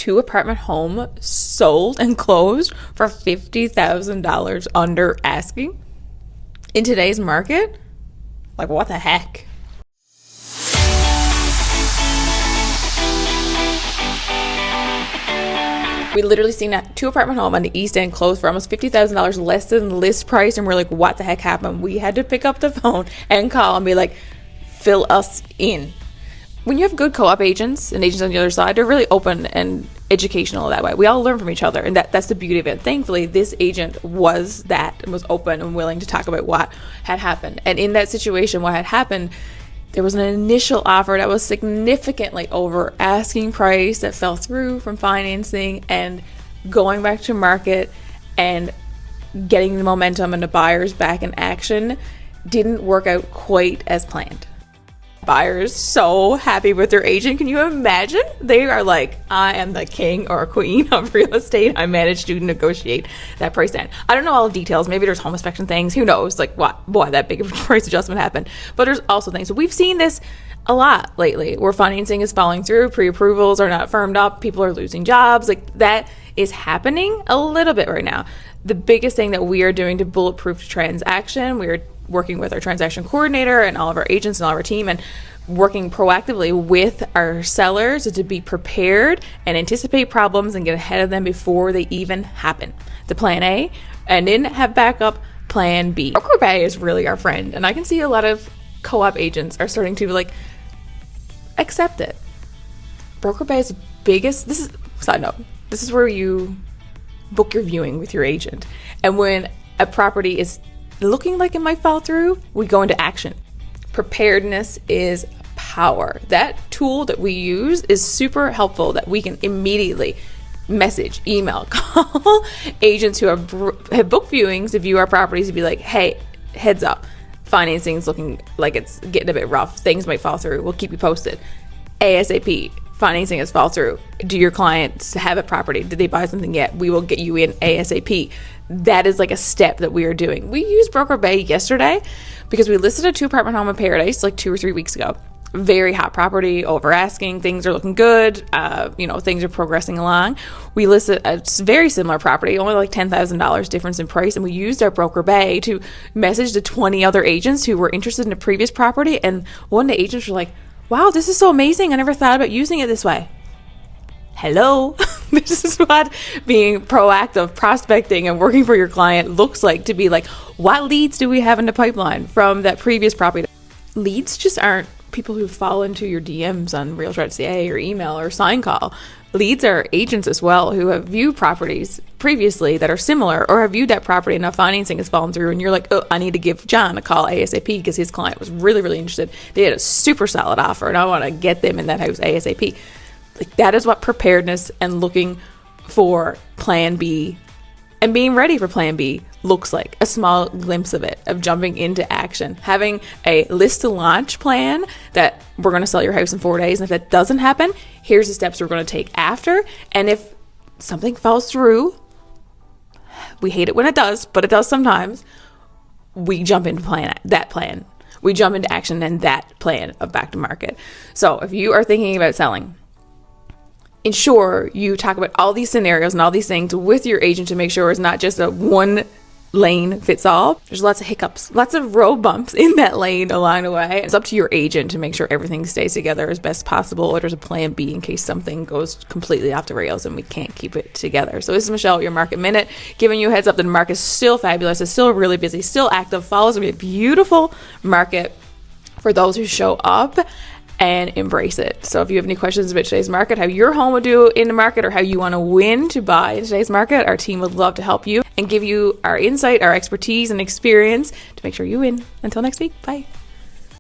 2 apartment home sold and closed for $50,000 under asking in today's market. Like, what the heck? We literally seen that 2 apartment home on the East End closed for almost $50,000 less than list price, and we're like, what the heck happened? We had to pick up the phone and call and be like, fill us in. When you have good co-op agents and agents on the other side, they're really open and educational that way. We all learn from each other, and that's the beauty of it. Thankfully, this agent was that and was open and willing to talk about what had happened. And in that situation, what had happened, there was an initial offer that was significantly over asking price that fell through from financing, and going back to market and getting the momentum and the buyers back in action didn't work out quite as planned. Buyers so happy with their agent. Can you imagine? They are like, I am the king or queen of real estate. I managed to negotiate that price down. I don't know all the details. Maybe there's home inspection things. Who knows? Like, why that big of a price adjustment happened. But there's also things. So we've seen this a lot lately where financing is falling through. Pre-approvals are not firmed up. People are losing jobs. Like, that is happening a little bit right now. The biggest thing that we are doing to bulletproof the transaction, we are working with our transaction coordinator and all of our agents and all of our team, and working proactively with our sellers to be prepared and anticipate problems and get ahead of them before they even happen. The plan A, and then have backup plan B. Broker Bay is really our friend, and I can see a lot of co-op agents are starting to like accept it. Broker Bay's biggest, this is side note, this is where you book your viewing with your agent, and when a property is looking like it might fall through, we go into action. Preparedness is power. That tool that we use is super helpful, that we can immediately message, email, call agents who have booked viewings to view our properties to be like, hey, heads up, financing is looking like it's getting a bit rough. Things might fall through. We'll keep you posted. ASAP. Financing has fall through. Do your clients have a property? Did they buy something yet? We will get you in ASAP. That is like a step that we are doing. We used Broker Bay yesterday because we listed a 2 apartment home in Paradise like 2 or 3 weeks ago. Very hot property, over asking. Things are looking good. Things are progressing along. We listed a very similar property, only like $10,000 difference in price, and we used our Broker Bay to message the 20 other agents who were interested in the previous property. And one of the agents were like, wow, this is so amazing. I never thought about using it this way. Hello. This is what being proactive, prospecting, and working for your client looks like, to be like, what leads do we have in the pipeline from that previous property? Leads just aren't people who fall into your DMs on Realtor.ca or email or sign call. Leads are agents as well who have viewed properties previously that are similar, or have viewed that property and now financing has fallen through, and you're like, oh, I need to give John a call ASAP because his client was really, really interested. They had a super solid offer and I want to get them in that house ASAP. Like, that is what preparedness and looking for plan B and being ready for plan B looks like. A small glimpse of it, of jumping into action, having a list to launch plan that we're going to sell your house in 4 days. And if that doesn't happen, here's the steps we're going to take after. And if something falls through, we hate it when it does, but it does sometimes, we jump into that plan. We jump into action and that plan of back to market. So if you are thinking about selling, ensure you talk about all these scenarios and all these things with your agent to make sure it's not just a one lane fits all. There's lots of hiccups, lots of road bumps in that lane along the way. It's up to your agent to make sure everything stays together as best possible, or there's a plan B in case something goes completely off the rails and we can't keep it together. So this is Michelle, your Market Minute, giving you a heads up that the market is still fabulous. It's still really busy, still active. Fall is going to be a beautiful market for those who show up and embrace it. So if you have any questions about today's market, how your home would do in the market, or how you want to win to buy in today's market, our team would love to help you and give you our insight, our expertise, and experience to make sure you win. Until next week, bye.